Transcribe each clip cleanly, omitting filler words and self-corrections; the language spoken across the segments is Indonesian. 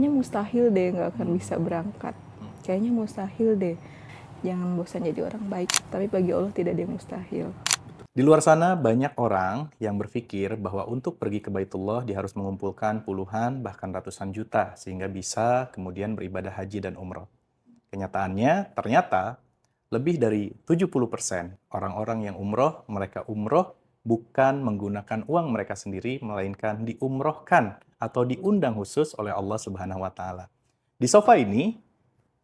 Kayaknya mustahil deh nggak akan Hmm. bisa berangkat. Kayaknya mustahil deh. Jangan bosan jadi orang baik. Tapi bagi Allah tidak ada yang mustahil. Di luar sana banyak orang yang berpikir bahwa untuk pergi ke Baitullah dia harus mengumpulkan puluhan bahkan ratusan juta sehingga bisa kemudian beribadah haji dan umroh. Kenyataannya ternyata lebih dari 70% orang-orang yang umroh, mereka umroh bukan menggunakan uang mereka sendiri melainkan diumrohkan atau diundang khusus oleh Allah Subhanahu wa taala. Di sofa ini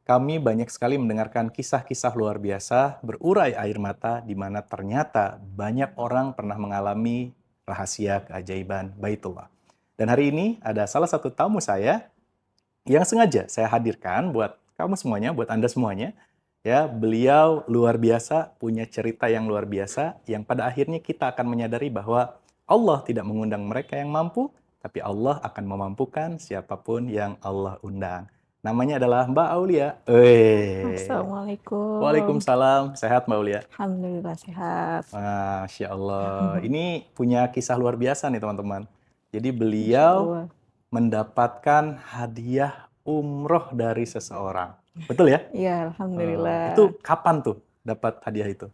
kami banyak sekali mendengarkan kisah-kisah luar biasa, berurai air mata, di mana ternyata banyak orang pernah mengalami rahasia keajaiban Baitullah. Dan hari ini ada salah satu tamu saya yang sengaja saya hadirkan buat kamu semuanya, buat Anda semuanya. Ya, beliau luar biasa, punya cerita yang luar biasa, yang pada akhirnya kita akan menyadari bahwa Allah tidak mengundang mereka yang mampu, tapi Allah akan memampukan siapapun yang Allah undang. Namanya adalah Mbak Aulia. Assalamualaikum. Waalaikumsalam. Sehat Mbak Aulia? Alhamdulillah sehat. Masya Allah. Ini punya kisah luar biasa nih teman-teman. Jadi Insya beliau Allah. mendapatkan hadiah umroh dari seseorang. Betul ya? Ya, Alhamdulillah. Itu kapan tuh dapat hadiah itu?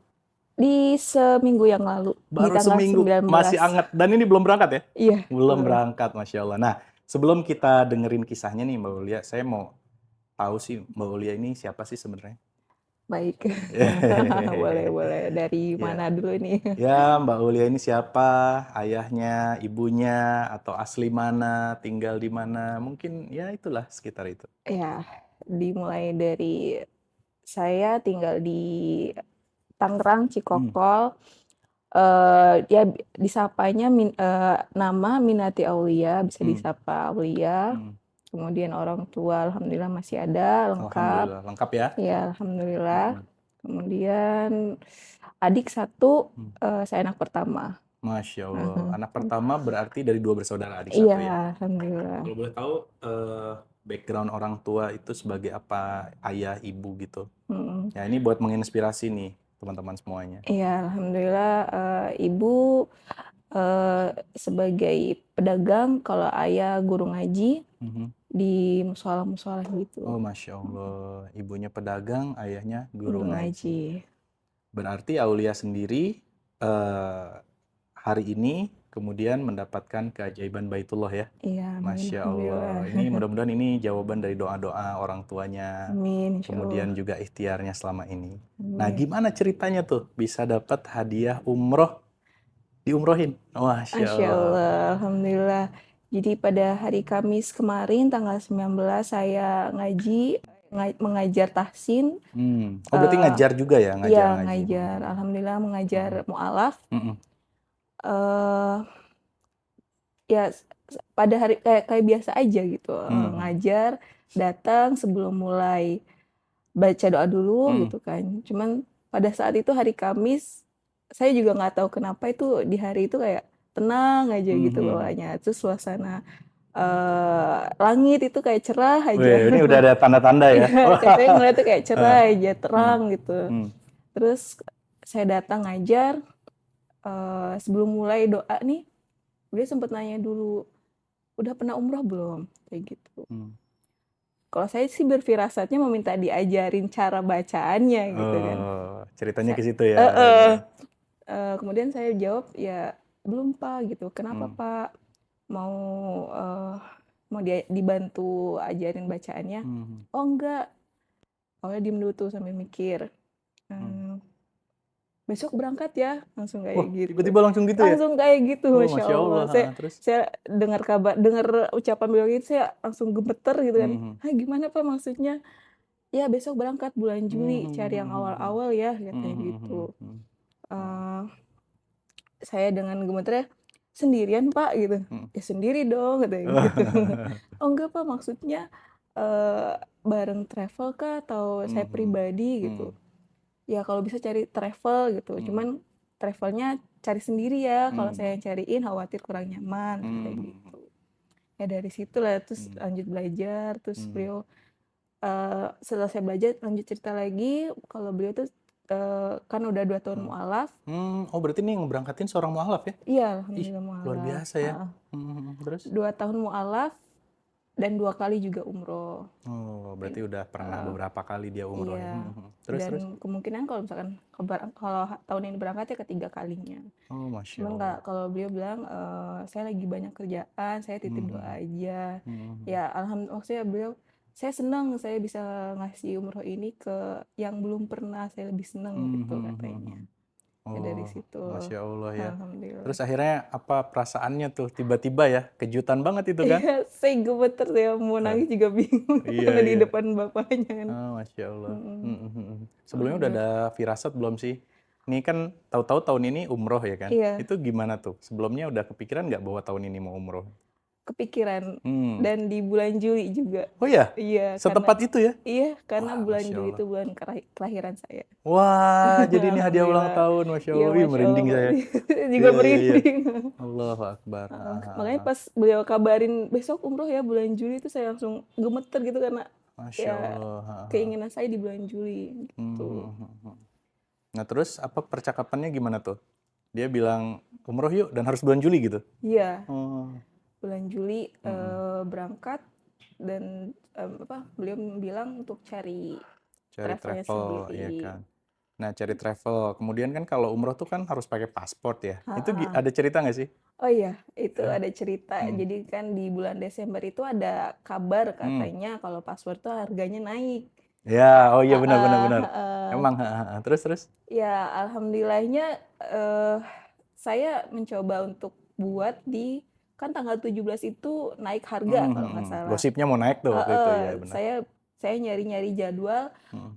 Di seminggu yang lalu. Di Baru tanggal seminggu, masih 19. anget. Dan ini belum berangkat ya? Iya. Belum berangkat, Masya Allah. Nah, sebelum kita dengerin kisahnya nih Mbak Ulia, saya mau tahu sih Mbak Ulia ini siapa sih sebenarnya? Baik. Boleh. Dari Ya, mana dulu nih? ya Mbak Ulia ini siapa? Ayahnya, ibunya, atau asli mana, tinggal di mana? Mungkin ya itulah sekitar itu. Ya, dimulai dari saya tinggal di Tangerang, Hmm. Cikokol. Ya disapanya nama Minati Aulia, bisa Hmm. disapa Aulia. Hmm. Kemudian orang tua alhamdulillah masih ada, lengkap. Alhamdulillah, lengkap ya. Ya, alhamdulillah. Hmm. Kemudian adik satu, Hmm. saya anak pertama. Masya Allah. Anak pertama berarti dari dua bersaudara, adik Iya, satu ya. alhamdulillah. Kalau boleh tahu, background orang tua itu sebagai apa, ayah, ibu gitu. Mm. Ya ini buat menginspirasi nih teman-teman semuanya. Iya, alhamdulillah. Ibu sebagai pedagang, kalau ayah guru ngaji Mhm. di musola-musola gitu. Oh Masya Allah. Ibunya pedagang, ayahnya guru Guru ngaji. ngaji. Berarti Aulia sendiri hari ini kemudian mendapatkan keajaiban Baitullah ya. Iya, amin, Masya Allah. alhamdulillah. Ini mudah-mudahan ini jawaban dari doa-doa orang tuanya, Amin, insya Allah. kemudian juga ikhtiarnya selama ini. Nah, Amin. gimana ceritanya tuh bisa dapat hadiah umroh, diumrohin? Masya Masya Allah. Allah, alhamdulillah. Jadi pada hari Kamis kemarin tanggal 19 saya ngaji, mengajar tahsin. Oh, berarti ngajar juga ya, ngajar Iya, ngaji. ngajar. Alhamdulillah mengajar Mhm. mu'alaf. Mhm. eh Ya pada hari kayak biasa aja gitu, Mhm. ngajar, datang sebelum mulai baca doa dulu Mhm. gitu kan. Cuman pada saat itu hari Kamis, saya juga nggak tahu kenapa itu di hari itu kayak tenang aja gitu Mhm. bawaannya. Terus suasana langit itu kayak cerah aja. Wih, ini udah ada tanda-tanda ya. Iya, kayak saya ngeliat tuh kayak cerah Wah. aja, Hmm. terang gitu. Hmm. Terus saya datang ngajar, sebelum mulai doa nih, dia sempat nanya dulu, udah pernah umroh belum? Kayak gitu. Hmm. Kalau saya sih berfirasatnya meminta diajarin cara bacaannya gitu kan. Oh, ceritanya Saya, ke situ ya. eh, Oke. eh, kemudian saya jawab ya belum Pak gitu. Kenapa Hmm. Pak? Mau eh, mau dibantu ajarin bacaannya? Hmm. Oh enggak. Awalnya diem dulu tuh sambil mikir. Hmm. Hmm, besok berangkat ya, langsung kayak Wah, gitu. tiba-tiba langsung gitu ya? Langsung kayak gitu, Oh, masya Masya Allah. Allah. Saya Terus? saya dengar kabar, dengar ucapan beliau gitu, saya langsung gemeter gitu kan. Hmm. Ah gimana Pak maksudnya? Ya besok berangkat bulan Juli, cari yang Hmm. awal-awal ya, katanya Hmm. gitu. Hmm. Eh, saya dengan gemeternya, sendirian Pak gitu. Hmm. Ya sendiri dong, katanya gitu. Oh enggak Pak, maksudnya bareng travel kah atau saya Hmm. pribadi gitu. Hmm. Ya kalau bisa cari travel gitu. Hmm. Cuman travelnya cari sendiri ya. Kalau Hmm. saya yang cariin khawatir kurang nyaman kayak Hmm. gitu. Ya dari situ lah terus Hmm. lanjut belajar. Terus Hmm. beliau setelah saya belajar lanjut cerita lagi. Kalau beliau tuh kan udah 2 tahun mualaf. Oh, berarti ini yang ngeberangkatin seorang mualaf ya? Iya, Ih, alhamdulillah luar mualaf. biasa ya. Terus? 2 tahun mualaf. dan 2 kali juga umroh. Oh, berarti In udah pernah heeh, beberapa kali dia umroh ya? iya. Terus terus? Dan kemungkinan kalau misalkan kalau tahun ini berangkat ya ketiga kalinya. Oh, Masya Cuman Allah. kalau beliau bilang, "Saya lagi banyak kerjaan, saya titip doa Mhm, aja." mhm, Ya maksudnya beliau, "Saya senang saya bisa ngasih umroh ini ke yang belum pernah, saya lebih senang," gitu katanya. mhm. Ya dari Oh, situ, Masya Allah ya. alhamdulillah. Terus akhirnya apa perasaannya tuh tiba-tiba ya? Kejutan banget itu kan? Iya, saya gemeter, saya mau Eh, nangis juga bingung iya karena di iya. depan bapaknya kan. Oh, Masya Allah. Mhm, Sebelumnya udah alhamdulillah. ada firasat belum sih? Ini kan tahu-tahu tahun ini umroh ya kan? Iya, Itu gimana tuh? Sebelumnya udah kepikiran nggak bahwa tahun ini mau umroh? kepikiran Hmm. dan di bulan Juli juga. Oh ya? Iya, Setepat itu ya? karena Wah, bulan Masya Juli Allah. itu bulan kelahiran saya. Wah, jadi ini hadiah ulang Alhamdulillah. tahun, Masya Iya, Allah. Wih, Masya Allah, merinding Pak. saya. Juga Iya, iya, iya. merinding. Allahu Akbar. Heeh, makanya pas beliau kabarin besok umroh ya bulan Juli itu saya langsung gemeter gitu karena Masya ya Allah. keinginan saya di bulan Juli gitu. Hmm. Nah, terus apa percakapannya gimana tuh? Dia bilang umroh yuk dan harus bulan Juli gitu. Iya, Oh, bulan Juli mm-mm. berangkat dan beliau bilang untuk cari Cari travelnya travel, ya sendiri. kan. Nah, cari travel. Kemudian kan kalau umroh tuh kan harus pakai paspor ya. Itu Ha-ha. ada cerita nggak sih? Oh iya, itu Eh, ada cerita. hmm. Jadi kan di bulan Desember itu ada kabar Hmm. katanya kalau paspor tuh harganya naik. Ya, oh iya benar benar Heeh, benar. heeh. Emang, terus terus. Ya, alhamdulillahnya saya mencoba untuk buat kan tanggal 17 itu naik harga kalau nggak salah. Gosipnya mau naik tuh waktu itu Heeh, ya benar. saya nyari-nyari jadwal Hmm.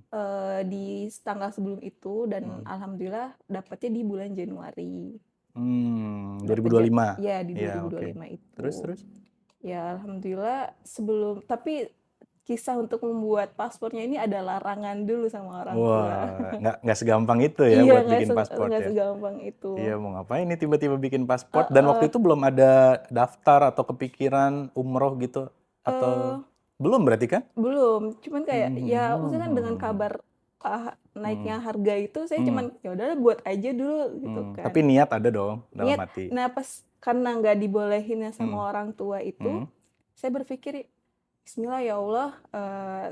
di tanggal sebelum itu dan Hmm. alhamdulillah dapatnya di bulan Januari. Dapat 2025. ya di Iya, oke. 2025 Terus itu. terus. Ya alhamdulillah tapi kisah untuk membuat paspornya ini ada larangan dulu sama orang tua. Wah, nggak segampang itu ya Iya, buat bikin paspor nggak ya. segampang itu. Iya, mau ngapain nih tiba-tiba bikin paspor dan waktu Heeh, itu belum ada daftar atau kepikiran umroh gitu eh, atau belum berarti kan? belum. Cuman kayak ya maksudnya kan dengan Hmm. kabar naiknya Hmm. harga itu saya Hmm. cuman ya udahlah buat aja dulu gitu Tapi kan. niat ada dong dalam Niat. hati. Nah pas karena nggak dibolehin Hmm. sama orang tua itu, Hmm. saya berpikir Bismillah ya Allah,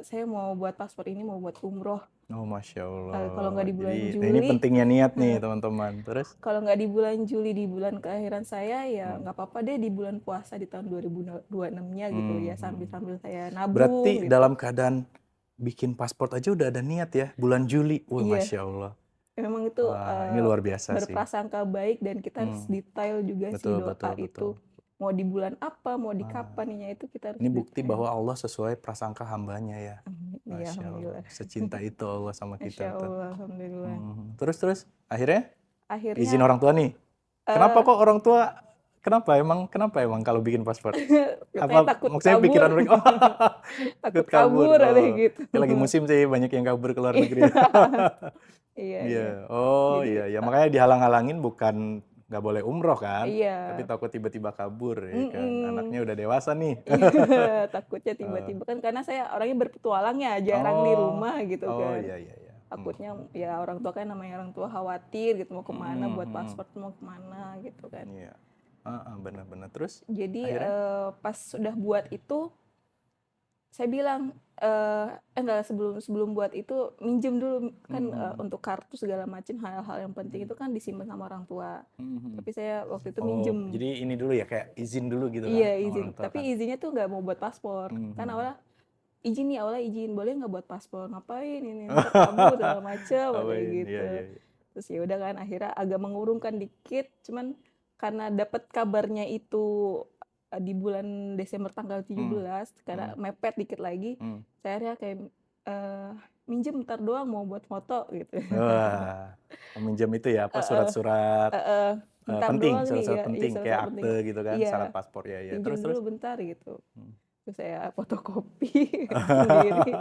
saya mau buat paspor ini mau buat umroh. Oh, Masya Kalau Allah. nggak di bulan Jadi, nah ini Juli, pentingnya niat nih teman-teman. Terus, kalau nggak di bulan Juli di bulan kelahiran saya ya hmm. nggak apa-apa deh di bulan puasa di tahun 2026-nya gitu ya Hmm. sambil saya nabung Berarti gitu. dalam keadaan bikin paspor aja udah ada niat ya, bulan Juli. Wah, Iya, Masya Allah. memang itu Wah, ini luar biasa sih. berprasangka baik dan kita harus Hmm. detail juga sih Betul, doa betul, betul. itu. Mau di bulan apa, mau di Wah, kapannya itu kita harus ini bukti detail. bahwa Allah sesuai prasangka hambanya ya. Iya, Masya Allah. alhamdulillah. Secinta itu Allah sama Masya kita tuh. Allah, alhamdulillah. Terus, akhirnya izin Akhirnya orang tua nih. Kenapa eh kok orang tua, kenapa emang kalau bikin paspor? katanya Apa takut maksudnya kabur. pikiran mereka, oh, takut Takut kabur. kabur ada Oh, gitu. ya lagi musim sih banyak yang kabur ke luar negeri. Iya, iya, iya. Iya, oh Jadi iya, ya makanya dihalang-halangin bukan nggak boleh umroh kan, tapi iya, takut tiba-tiba kabur ya kan, mm-mm. anaknya udah dewasa nih. Iya, takutnya Eh, tiba-tiba kan karena saya orangnya berpetualang ya, jarang di oh, rumah gitu oh kan. iya iya iya. Takutnya ya orang tua kan namanya orang tua khawatir gitu mau kemana buat Hmm. paspor mau kemana gitu kan. Iya, benar-benar. Terus Jadi akhirnya, pas sudah buat itu saya bilang enggak sebelum buat itu minjem dulu kan hmm. untuk kartu segala macam hal-hal yang penting itu kan disimpan sama orang tua. Hmm. Tapi saya waktu itu Oh, minjem. jadi ini dulu ya kayak izin dulu gitu kan Iya sama izin, orang tua tapi kan. izinnya tuh nggak mau buat paspor. Kan Hmm. awalnya izin nih, awalnya izin boleh nggak buat paspor, ngapain ini ntar kabur segala macem Apa kayak ini? Iya gitu. iya iya. Terus ya udah kan akhirnya agak mengurungkan dikit, cuman karena dapat kabarnya itu di bulan Desember tanggal Hmm. 17 karena Hmm. mepet dikit lagi, Hmm. saya akhirnya kayak minjem ntar doang mau buat foto gitu. Wah, meminjam itu ya apa Heeh, surat-surat heeh, bentar penting, doang nih surat-surat ya, iya penting kayak surat-surat penting. akte gitu kan, Iya, syarat paspor ya ya. pinjem Terus terus. dulu bentar gitu. Hmm. Terus saya fotokopi sendiri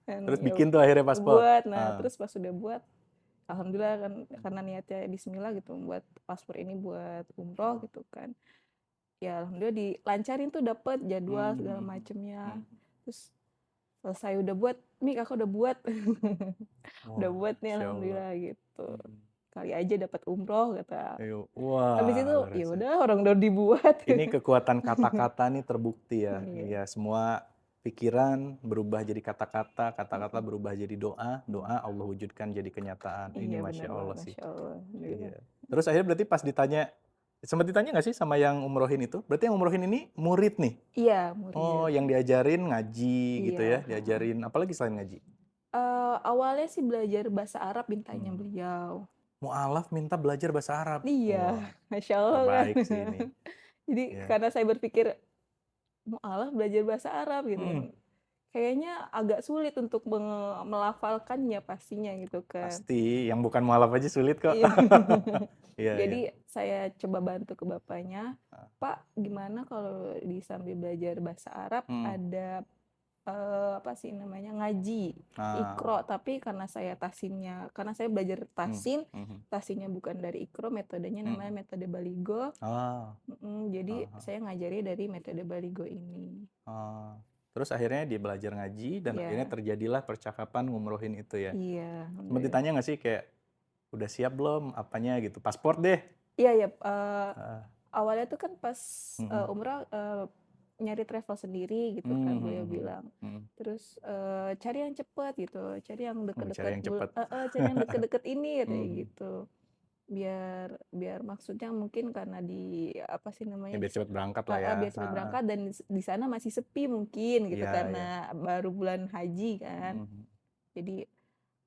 dan Terus ya bikin tuh akhirnya paspor. buat. Nah, Ah. terus pas sudah buat, alhamdulillah kan karena niatnya Bismillah gitu buat paspor ini buat umroh gitu kan. Ya alhamdulillah dilancarin tuh dapet jadwal segala Hmm. macemnya. Hmm. Terus selesai udah buat, "Mi kakak udah buat." Udah Wah, buat nih Masya Allah. alhamdulillah gitu. Hmm. sekali aja dapat umroh kata. Ayo, Habis itu wah luar ya biasa. udah orang udah dibuat. Ini kekuatan kata-kata nih terbukti ya. Iya. Ya, semua pikiran berubah jadi kata-kata, kata-kata Mm-mm. berubah jadi doa, doa Allah wujudkan jadi kenyataan. Ini Iya Masya benar banget, Allah sih. Masya Allah. Alhamdulillah. Iya. Terus akhirnya berarti pas ditanya, sempat ditanya nggak sih sama yang umrohin itu? Berarti yang umrohin ini murid nih? Iya, Oh, murid. yang diajarin ngaji gitu ya, Iya. diajarin apalagi selain ngaji? Awalnya sih belajar bahasa Arab mintanya Hmm. beliau. Mu'alaf minta belajar bahasa Arab. Iya, Wah, Masya Allah kan. terbaik sih ini. Jadi Ya. karena saya berpikir mu'alaf belajar bahasa Arab gitu kan. Hmm, Kayaknya agak sulit untuk melafalkannya pastinya gitu kan. pasti, yang bukan mu'alaf aja sulit kok. Iya. Iya, iya. Jadi saya coba bantu ke bapaknya, Ah. Pak, gimana kalau di sambil belajar bahasa Arab Hmm. ada apa sih namanya ngaji Ah. ikro, tapi karena saya belajar tasin, Mhm. tasinnya bukan dari ikro, metodenya namanya metode Baligo. Ah. Jadi Aha. saya ngajari dari metode Baligo ini. Ah. Terus akhirnya dia belajar ngaji dan akhirnya Iya, terjadilah percakapan ngumrohin itu ya. iya, Sempat alhamdulillah. ditanya nggak sih kayak udah siap belum apanya gitu, paspor deh. Iya, ya. Ah. Awalnya tuh kan pas Mhm. umrah nyari travel sendiri gitu kan, beliau bilang. Terus cari yang cepet gitu, cari yang Cari deket-deket yang cepat. cari yang deket-deket ini katanya Mhm. gitu. Biar maksudnya mungkin karena apa sih Ya namanya, biar cepat berangkat lah ya. biar cepet Ah. berangkat dan di sana masih sepi mungkin gitu Iya, iya. karena baru bulan haji kan. Mhm. Jadi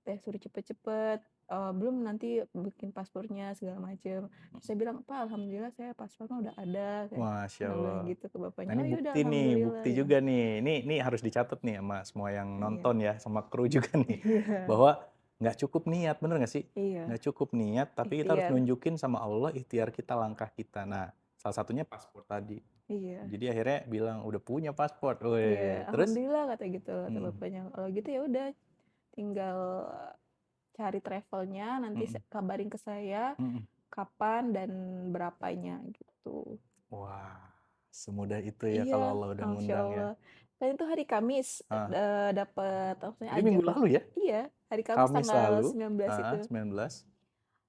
teh suruh cepet-cepet, belum nanti bikin paspornya segala macem. Saya bilang, "Pak, alhamdulillah saya paspornya udah ada," Masya saya bilang Allah. gitu ke Nah bapaknya. ini "Oh ya udah bukti nih, alhamdulillah," bukti gitu. juga nih. Ini harus dicatat nih sama semua yang Iya. nonton ya, sama kru juga nih. Iya. Bahwa nggak cukup niat, bener nggak sih? Iya. Nggak cukup niat, tapi kita harus Ikhtiar. nunjukin sama Allah ikhtiar kita, langkah kita. Nah, salah satunya paspor tadi. Iya. Jadi akhirnya bilang udah punya paspor. Iya, Weh, terus? alhamdulillah kata gitu kata Hmm. bapaknya. Kalau gitu ya udah tinggal cari travelnya, nanti Mm-mm. kabarin ke saya Mm-mm. kapan dan berapanya gitu. Wah, semudah itu ya kalau Iya, Allah udah Masya ngundang ya. Allah. Dan itu hari Kamis Ah, dapat maksudnya ini minggu lalu ya? Iya, hari Kamis Kamis tanggal lalu, 19 itu. 19.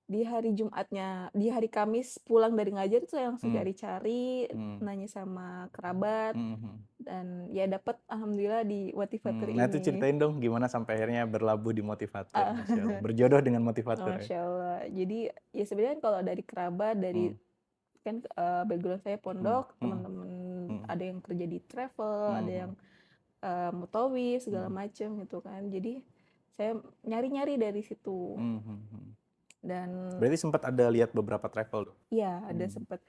Di hari Jumatnya, di hari Kamis pulang dari ngajar itu saya langsung Hmm. cari-cari, Hmm. nanya sama kerabat, Mhm. dan ya dapat alhamdulillah di motivator Nah itu ini. ceritain dong gimana sampai akhirnya berlabuh di motivator, Ah, Masya Allah. Berjodoh dengan motivator ya. Masya Allah. Jadi ya sebenarnya kalau dari kerabat, dari Hmm. kan background saya Hmm. pondok, Hmm. teman-teman Hmm. ada yang kerja di travel, ada yang Hmm. mutawif segala macem gitu kan. Jadi saya nyari-nyari dari situ Hmm. dan Berarti sempat ada lihat beberapa travel dong? ya ada sempat.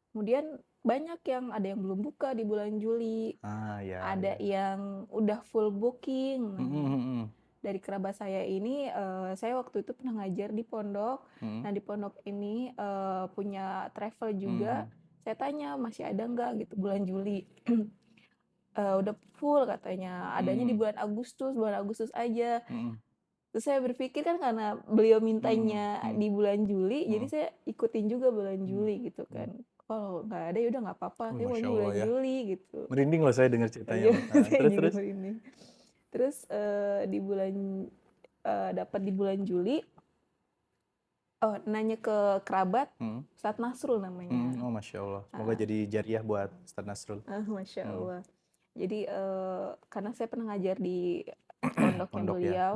Kemudian banyak yang ada yang belum buka di bulan Juli, Ah ya, ada ya. yang udah full booking. Hmm. Dari kerabat saya ini, saya waktu itu pernah ngajar di pondok. Hmm. Nah di pondok ini punya travel juga. Hmm. Saya tanya masih ada nggak gitu bulan Juli. Udah full katanya. Adanya di bulan Agustus aja. Hmm. Terus saya berpikir kan karena beliau mintanya Hmm. di bulan Juli, jadi Hmm. saya ikutin juga bulan Hmm. Juli gitu kan. Kalau nggak ada ya udah nggak apa-apa, Oh, saya Masya maunya Allah bulan ya. Juli gitu. Merinding loh saya dengar ceritanya Iya, loh. saya juga Terus. merinding. Terus dapat di bulan Juli, nanya ke kerabat, Ustadz Nasrul namanya. Oh Masya Allah. Semoga jadi jariah buat Ustadz Nasrul. Masya Allah. Jadi karena saya pernah ngajar di pondoknya Pondok ya. beliau,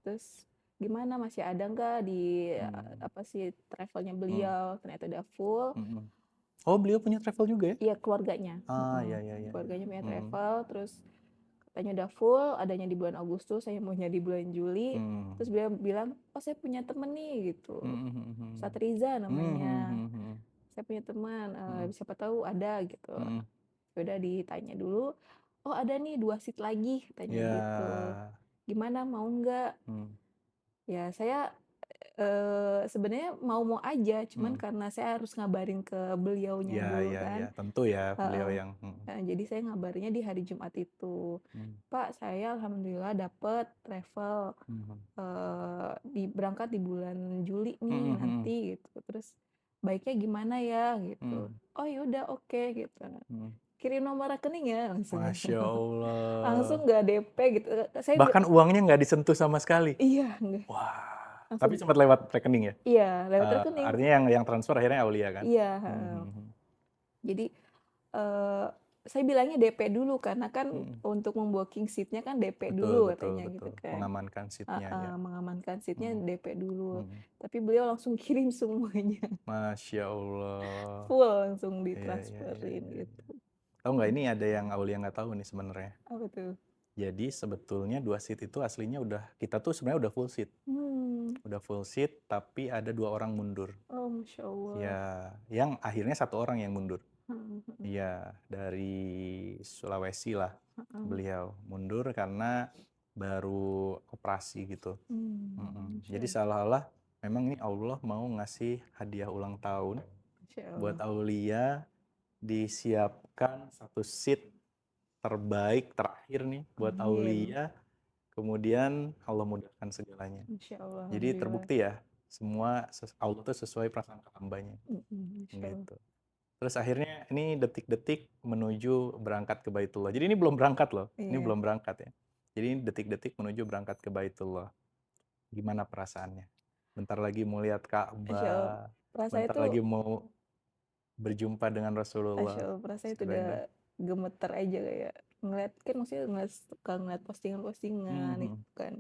terus gimana masih ada nggak di apa sih travelnya beliau? Ternyata udah full. Oh beliau punya travel juga ya? Iya keluarganya, Ya. keluarganya punya travel, terus katanya udah full, adanya di bulan Agustus, saya maunya di bulan Juli. Terus beliau bilang, oh saya punya temen nih gitu, Ustadz Riza namanya. Saya punya teman, siapa tahu ada gitu. Udah ditanya dulu, oh ada nih 2 seat lagi katanya Ya. gitu. Gimana mau nggak? Ya saya sebenarnya mau aja, cuman karena saya harus ngabarin ke beliaunya dulu kan. Ya. Tentu ya beliau yang. Jadi saya ngabarinnya di hari Jumat itu. Pak, saya alhamdulillah dapet travel berangkat di bulan Juli nih nanti gitu. Terus baiknya gimana ya gitu. Oh yaudah oke gitu. Kirim nomor rekening ya langsung. Masya Allah. Langsung nggak DP gitu. Bahkan uangnya nggak disentuh sama sekali. Iya, enggak. Wah. Tapi langsung. sempat lewat rekening ya? Iya, lewat rekening. Artinya yang transfer akhirnya Aulia kan? Iya, Hmm, heeh. hmm, hmm. Jadi saya bilangnya DP dulu karena kan Hmm. untuk membooking seatnya kan DP Betul, dulu betul, katanya gitu betul. kan. Mengamankan seatnya ya. Mengamankan seatnya Hmm. DP dulu. Hmm. Tapi beliau langsung kirim semuanya. Masya Allah. Full langsung Iya, iya, iya, ditransferin iya. gitu. Tahu nggak, ini ada yang Aulia nggak tahu nih sebenarnya. Apa tuh? Jadi sebetulnya 2 seat itu aslinya kita tuh sebenarnya udah full seat. Udah full seat, tapi ada 2 orang mundur. Oh, Masya Allah. Ya, yang akhirnya 1 orang yang mundur. Hmm. Iya, dari Sulawesi lah beliau mundur karena baru operasi gitu. Jadi seolah-olah memang ini Allah mau ngasih hadiah ulang tahun Masya buat Allah. Aulia, disiapkan 1 seat terbaik terakhir nih buat Amin. Aulia, kemudian Allah mudahkan segalanya. Masya Allah. Jadi terbukti ya, semua Allah tuh sesuai prasangka hambanya. Masya Allah. Gitu. Terus akhirnya ini detik-detik menuju berangkat ke Baitullah. Jadi ini belum berangkat loh, ini Iya. belum berangkat ya. Jadi ini detik-detik menuju berangkat ke Baitullah. Gimana perasaannya? Bentar lagi mau lihat Masya Allah. Ka'bah, Perasaan bentar itu, lagi mau berjumpa dengan Masya Rasulullah. Allah, perasaan itu Segala udah indah. gemeter aja kayak ngeliat kan, maksudnya suka ngeliat postingan-postingan Mhm. itu kan.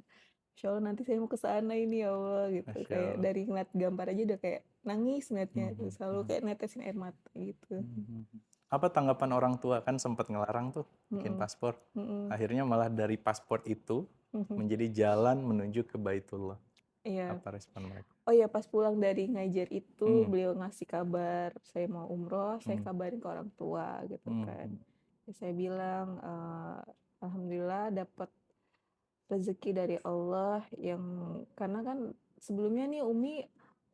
Insya Allah nanti saya mau ke sana ini ya Allah gitu. Masya Kayak Allah. dari ngeliat gambar aja udah kayak nangis ngeliatnya. Mhm. Selalu kayak netesin air mata gitu. Apa tanggapan orang tua? Kan sempat ngelarang tuh bikin Mm-mm. paspor. Mm-mm. Akhirnya malah dari paspor itu menjadi jalan menuju ke Baitullah. Iya. Apa respon mereka? Oh iya, pas pulang dari ngajar itu beliau ngasih kabar saya mau umroh, saya kabarin ke orang tua gitu kan. Ya, saya bilang alhamdulillah dapat rezeki dari Allah yang, karena kan sebelumnya nih Umi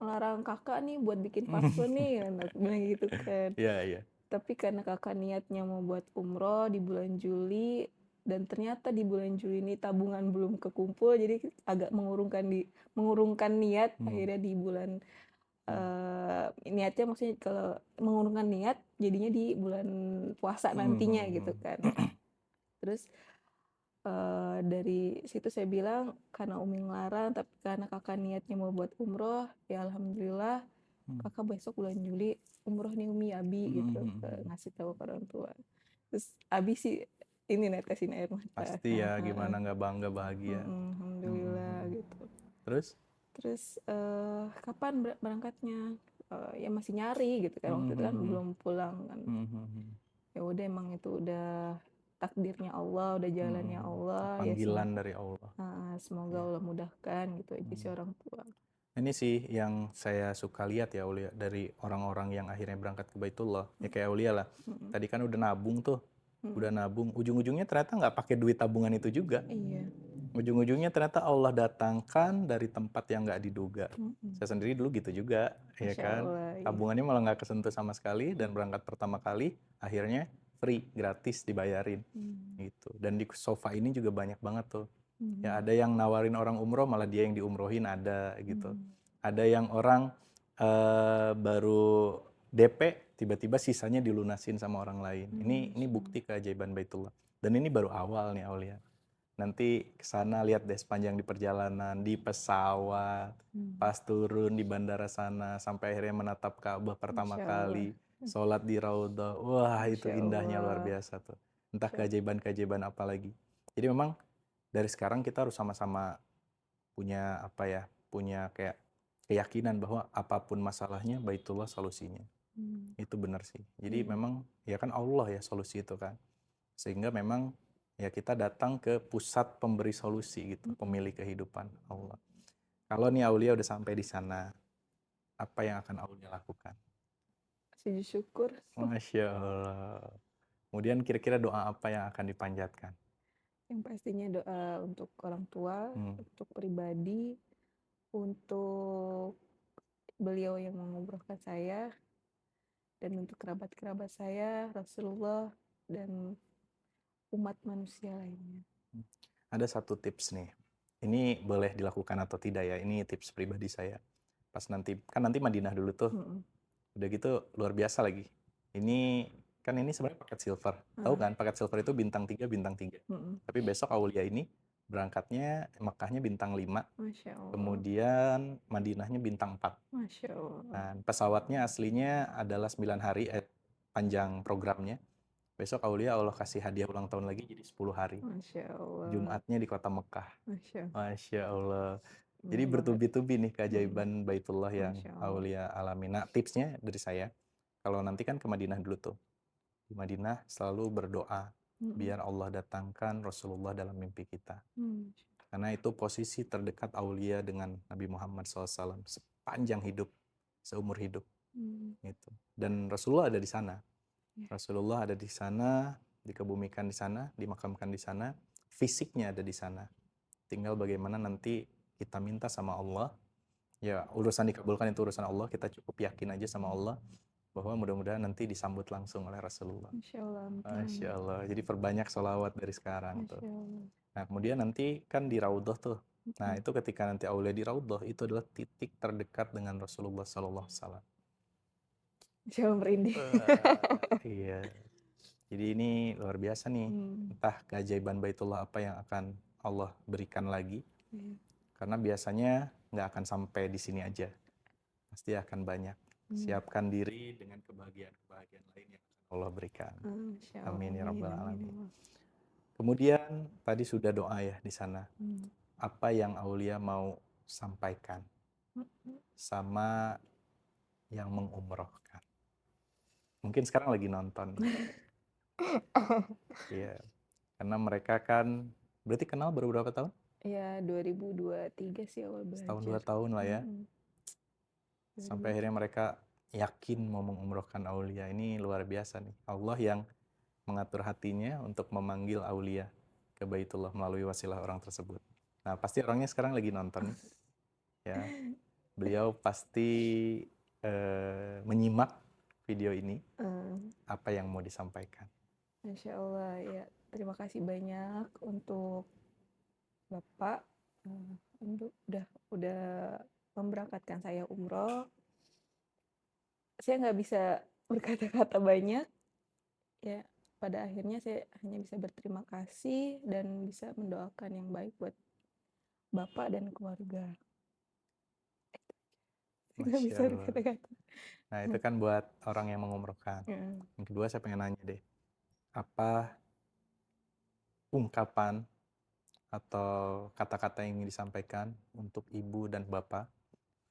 melarang kakak nih buat bikin paspor nih, aku bilang gitu kan. Iya, iya. Tapi karena kakak niatnya mau buat umroh di bulan Juli, dan ternyata di bulan Juli ini tabungan belum kekumpul, jadi agak mengurungkan niat. Akhirnya di bulan niatnya, maksudnya kalau mengurungkan niat jadinya di bulan puasa nantinya gitu kan. Terus dari situ saya bilang karena Umi ngelarang, tapi karena kakak niatnya mau buat umroh, ya alhamdulillah kakak besok bulan Juli umroh nih Umi, Abi gitu, ngasih tahu ke orang tua. Terus Abi sih ini netesin air mata. Pasti ya, gimana nggak bangga, bahagia. Alhamdulillah gitu. Terus Kapan berangkatnya? Ya masih nyari gitu kan, waktu itu kan belum pulang kan. Ya udah, emang itu udah takdirnya Allah, udah jalannya Allah. panggilan dari Allah. Semoga Allah mudahkan gitu aja si orang tua. Ini sih yang saya suka lihat ya Aulia, dari orang-orang yang akhirnya berangkat ke Baitullah. Ya kayak Aulia lah. Tadi kan udah nabung tuh. Udah nabung. Ujung-ujungnya ternyata nggak pakai duit tabungan itu juga. Iya. Ujung-ujungnya ternyata Allah datangkan dari tempat yang nggak diduga. Saya sendiri dulu gitu juga, ya Masya kan. Allah, iya. Tabungannya malah nggak kesentuh sama sekali, dan berangkat pertama kali akhirnya free, gratis dibayarin. Gitu. Dan di sofa ini juga banyak banget tuh. Ya ada yang nawarin orang umroh, malah dia yang diumrohin, ada gitu. Ada yang orang baru DP, tiba-tiba sisanya dilunasin sama orang lain. Ini bukti keajaiban Baitullah. Dan ini baru awal nih Aulia. Nanti kesana lihat deh sepanjang di perjalanan, di pesawat, pas turun di bandara sana, sampai akhirnya menatap Ka'bah pertama kali, sholat di Raudhah. Wah, itu indahnya luar biasa tuh. Entah keajaiban-keajaiban apa lagi. Jadi memang dari sekarang kita harus sama-sama punya apa ya, punya kayak keyakinan bahwa apapun masalahnya, Baitullah solusinya. Itu benar sih. Jadi memang ya kan Allah ya solusi itu kan. Sehingga memang ya kita datang ke pusat pemberi solusi gitu, pemilik kehidupan, Allah. Kalau nih Aulia udah sampai di sana, apa yang akan Aulia lakukan? Sujud syukur. Masya Allah. Kemudian kira-kira doa apa yang akan dipanjatkan? Yang pastinya doa untuk orang tua, untuk pribadi, untuk beliau yang mengumrohkan saya, dan untuk kerabat-kerabat saya, Rasulullah, dan umat manusia lainnya. Ada satu tips nih. Ini boleh dilakukan atau tidak ya? Ini tips pribadi saya. Pas nanti, kan nanti Madinah dulu tuh. Udah gitu luar biasa lagi. Ini kan ini sebenarnya paket silver. Tahu kan paket silver itu bintang 3 bintang 3. Tapi besok Aulia ini Berangkatnya Mekahnya bintang 5, Masya Allah. kemudian Madinahnya bintang 4. Masya Allah. Nah, pesawatnya aslinya adalah 9 hari panjang programnya. Besok Aulia Allah kasih hadiah ulang tahun lagi jadi 10 hari. Masya Allah. Jumatnya di kota Mekah. Masya Allah. Masya Allah. Jadi Banget. bertubi-tubi nih keajaiban Baitullah yang Masya Allah. Aulia alami. Nah, tipsnya dari saya, kalau nanti kan ke Madinah dulu tuh. Di Madinah selalu berdoa biar Allah datangkan Rasulullah dalam mimpi kita. Karena itu posisi terdekat Aulia dengan Nabi Muhammad SAW sepanjang hidup, seumur hidup. Gitu. Dan Rasulullah ada di sana. Rasulullah ada di sana, dikebumikan di sana, dimakamkan di sana, fisiknya ada di sana. Tinggal bagaimana nanti kita minta sama Allah, ya urusan dikabulkan itu urusan Allah, kita cukup yakin aja sama Allah bahwa mudah-mudahan nanti disambut langsung oleh Rasulullah. Masya Allah. Masya Allah. Jadi perbanyak sholawat dari sekarang tuh. Nah, kemudian nanti kan di Raudhah tuh. Nah, itu ketika nanti Aulia di Raudhah, itu adalah titik terdekat dengan Rasulullah SAW. Masya Allah, merinding. Iya. Jadi ini luar biasa nih. Entah keajaiban Baitullah apa yang akan Allah berikan lagi. Karena biasanya nggak akan sampai di sini aja. Pasti akan banyak. Siapkan diri dengan kebahagiaan-kebahagiaan lain yang akan Allah berikan. Amin ya rabbal alamin. Kemudian tadi sudah doa ya di sana. Apa yang Aulia mau sampaikan sama yang mengumrohkan? Mungkin sekarang lagi nonton. Iya. Karena mereka kan berarti kenal baru berapa tahun? Iya, 2023 sih awal belajar. Setahun 2 tahun lah ya. Sampai akhirnya mereka yakin mau mengumrohkan Aulia. Ini luar biasa nih. Allah yang mengatur hatinya untuk memanggil Aulia ke Baitullah melalui wasilah orang tersebut. Nah, pasti orangnya sekarang lagi nonton nih. Ya. Beliau pasti menyimak video ini. Apa yang mau disampaikan? Masya Allah, ya terima kasih banyak untuk Bapak untuk udah memberangkatkan saya umroh. Saya nggak bisa berkata-kata banyak, ya pada akhirnya saya hanya bisa berterima kasih dan bisa mendoakan yang baik buat Bapak dan keluarga. Nggak bisa berkata-kata. Nah, itu kan buat orang yang mengumrohkan. Yang kedua saya pengen nanya deh, apa ungkapan atau kata-kata yang ingin disampaikan untuk ibu dan bapak?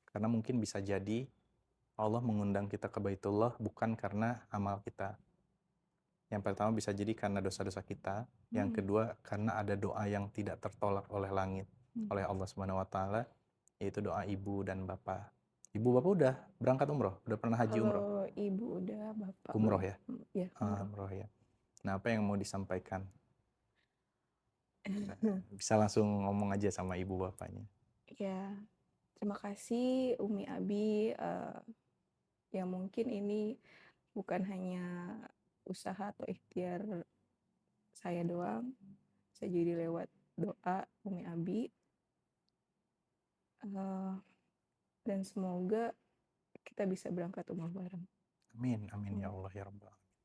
Karena mungkin bisa jadi Allah mengundang kita ke Baitullah bukan karena amal kita. Yang pertama bisa jadi karena dosa-dosa kita. Yang kedua karena ada doa yang tidak tertolak oleh langit, oleh Allah Subhanahu wa taala, yaitu doa ibu dan bapak. Ibu bapak udah berangkat umroh? Udah pernah haji umroh? Kalau ibu udah, bapak umroh belum. ya? Ya, umroh ya. Nah, apa yang mau disampaikan? Bisa langsung ngomong aja sama ibu bapaknya. Ya, terima kasih Umi Abi. Ya mungkin ini bukan hanya usaha atau ikhtiar saya doang. Saya jadi lewat doa Umi Abi. Dan semoga kita bisa berangkat umroh bareng. Amin, amin ya Allah ya Rabbal alamin.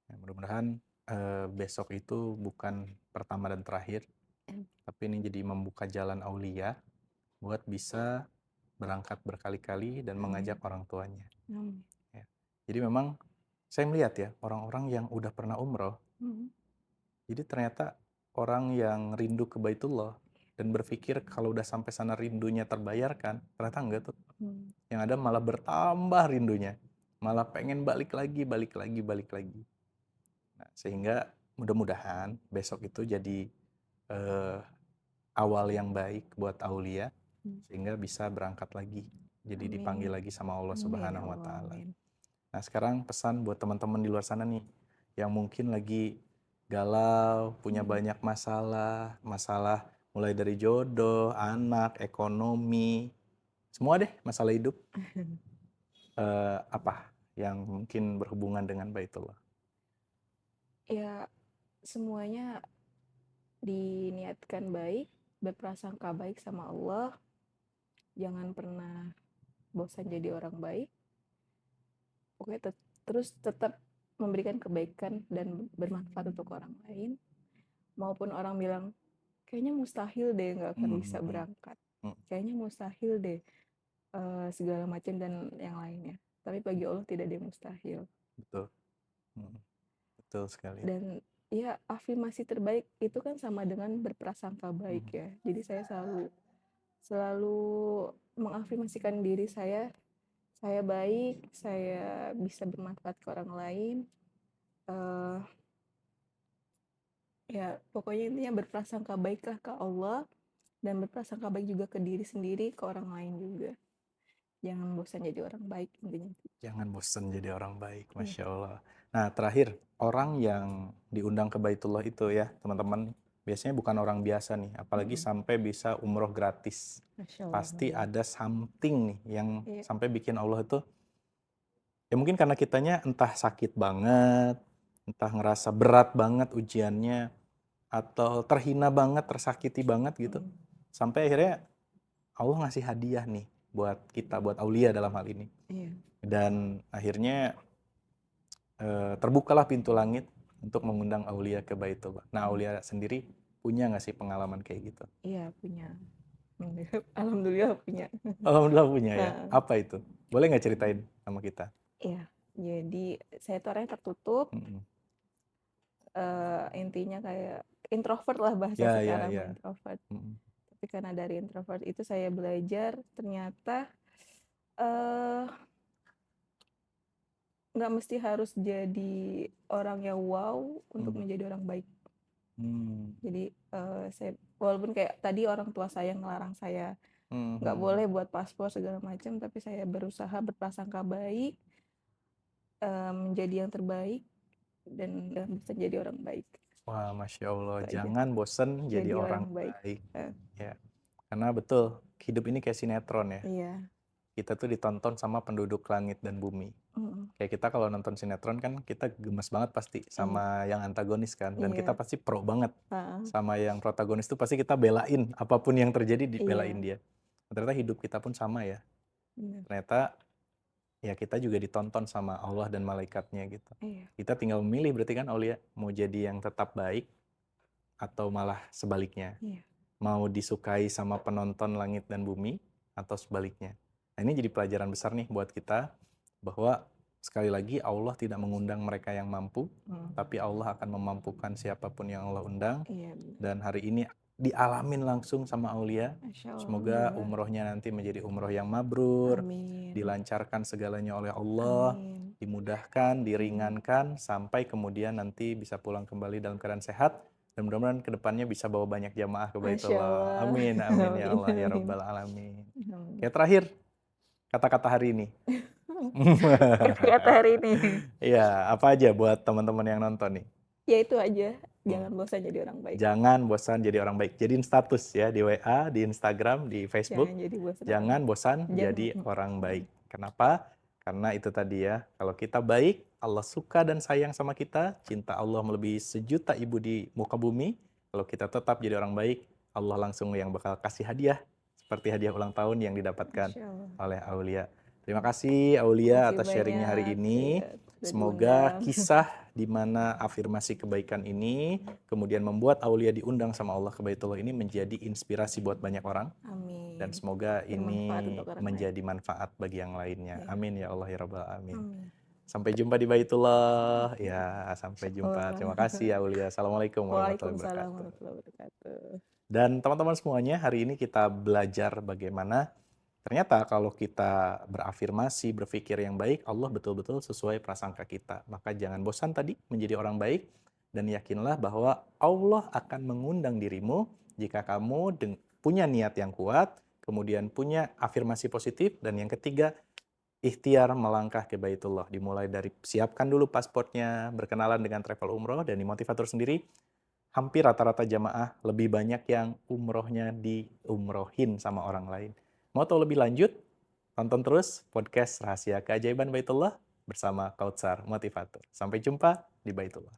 Ya, mudah-mudahan besok itu bukan pertama dan terakhir, tapi ini jadi membuka jalan Aulia buat bisa berangkat berkali-kali dan mengajak orang tuanya. Ya. Jadi memang saya melihat ya orang-orang yang udah pernah umroh, jadi ternyata orang yang rindu ke Baitullah dan berpikir kalau udah sampai sana rindunya terbayarkan, ternyata enggak tuh. Yang ada malah bertambah rindunya, malah pengen balik lagi. Nah, sehingga mudah-mudahan besok itu jadi awal yang baik buat Aulia, sehingga bisa berangkat lagi, jadi dipanggil lagi sama Allah Subhanahu wa taala. Nah, sekarang pesan buat teman-teman di luar sana nih yang mungkin lagi galau, punya banyak masalah mulai dari jodoh, anak, ekonomi, semua deh masalah hidup. Apa yang mungkin berhubungan dengan Baitullah? Ya, semuanya diniatkan baik, berprasangka baik sama Allah. Jangan pernah bosan jadi orang baik. Pokoknya terus tetap memberikan kebaikan dan bermanfaat untuk orang lain. Maupun orang bilang kayaknya mustahil deh nggak akan bisa Hmm. berangkat. Hmm. Kayaknya mustahil deh segala macam dan yang lainnya. Tapi bagi Allah tidak ada yang mustahil. Betul. Betul sekali. Dan ya afirmasi terbaik itu kan sama dengan berprasangka baik ya. Jadi saya selalu mengafirmasikan diri saya baik, saya bisa bermanfaat ke orang lain. Ya pokoknya intinya berprasangka baiklah ke Allah dan berprasangka baik juga ke diri sendiri, ke orang lain juga. Jangan bosan jadi orang baik intinya. Jangan bosan jadi orang baik, Masya Allah. Nah, terakhir, orang yang diundang ke Baitullah itu ya, teman-teman, biasanya bukan orang biasa nih, apalagi sampai bisa umroh gratis. Masya Allah. Pasti ada something nih yang Iya. sampai bikin Allah itu, ya mungkin karena kitanya entah sakit banget, entah ngerasa berat banget ujiannya, atau terhina banget, tersakiti banget gitu. Sampai akhirnya Allah ngasih hadiah nih buat kita, buat aulia dalam hal ini. Iya. Dan akhirnya terbukalah pintu langit untuk mengundang aulia ke Baitullah. Nah, aulia sendiri punya nggak sih pengalaman kayak gitu? Iya punya. Alhamdulillah punya. Alhamdulillah punya ya. Nah, Apa itu? Boleh nggak ceritain sama kita? iya. Jadi saya tuh orangnya tertutup. Mm-mm. Intinya kayak introvert lah bahasa Ya, ya, sekarang, ya. introvert. Mm-mm. Tapi karena dari introvert itu saya belajar ternyata eh nggak mesti harus jadi orang yang wow untuk menjadi orang baik. Jadi saya walaupun kayak tadi orang tua saya ngelarang saya nggak boleh buat paspor segala macam, tapi saya berusaha berprasangka baik, menjadi yang terbaik dan bisa jadi orang baik. Wah, Masya Allah. Itu aja. Jangan bosen jadi orang baik. Ya. Karena betul, hidup ini kayak sinetron ya. Iya. Kita tuh ditonton sama penduduk langit dan bumi. Kayak kita kalau nonton sinetron kan kita gemes banget pasti sama yang antagonis kan. Dan kita pasti pro banget sama yang protagonis tuh pasti kita belain. Apapun yang terjadi dibelain dia. Ternyata hidup kita pun sama ya. Ternyata ya kita juga ditonton sama Allah dan malaikatnya gitu. Kita tinggal memilih berarti kan Aulia mau jadi yang tetap baik atau malah sebaliknya. Mau disukai sama penonton langit dan bumi atau sebaliknya. Nah, ini jadi pelajaran besar nih buat kita bahwa sekali lagi Allah tidak mengundang mereka yang mampu, tapi Allah akan memampukan siapapun yang Allah undang. Dan hari ini dialamin langsung sama Aulia. Semoga umrohnya nanti menjadi umroh yang mabrur, dilancarkan segalanya oleh Allah, dimudahkan, diringankan, sampai kemudian nanti bisa pulang kembali dalam keadaan sehat. Dan mudah-mudahan kedepannya bisa bawa banyak jamaah ke Baitullah. Amin, amin ya Allah ya Rabbal Alamin. Kayak terakhir, kata-kata hari ini. Kata hari ini. Iya, apa aja buat teman-teman yang nonton nih? Ya itu aja, jangan bosan jadi orang baik. Jangan bosan jadi orang baik. Jadiin status ya di WA, di Instagram, di Facebook. Jangan bosan jadi orang baik. Kenapa? Karena itu tadi ya, kalau kita baik, Allah suka dan sayang sama kita, cinta Allah melebihi sejuta ibu di muka bumi. Kalau kita tetap jadi orang baik, Allah langsung yang bakal kasih hadiah, seperti hadiah ulang tahun yang didapatkan oleh Aulia. Terima kasih Aulia atas sharingnya hari ini. Semoga kisah di mana afirmasi kebaikan ini kemudian membuat Aulia diundang sama Allah ke Baitullah ini menjadi inspirasi buat banyak orang. Amin. Dan semoga ini menjadi manfaat bagi yang lainnya. Amin ya Allah ya Rabbal Alamin. Sampai jumpa di Baitullah. Ya, sampai jumpa. Terima kasih ya Aulia. Assalamualaikum warahmatullahi wabarakatuh. Dan teman-teman semuanya, hari ini kita belajar bagaimana ternyata kalau kita berafirmasi, berpikir yang baik, Allah betul-betul sesuai prasangka kita. Maka jangan bosan tadi menjadi orang baik, dan yakinlah bahwa Allah akan mengundang dirimu jika kamu punya niat yang kuat, kemudian punya afirmasi positif, dan yang ketiga, ikhtiar melangkah ke Baitullah. Dimulai dari siapkan dulu pasportnya, berkenalan dengan travel umroh, dan di Motivator sendiri, hampir rata-rata jamaah lebih banyak yang umrohnya diumrohin sama orang lain. Mau tahu lebih lanjut? Tonton terus podcast Rahasia Keajaiban Baitullah bersama Kautsar Motivator. Sampai jumpa di Baitullah.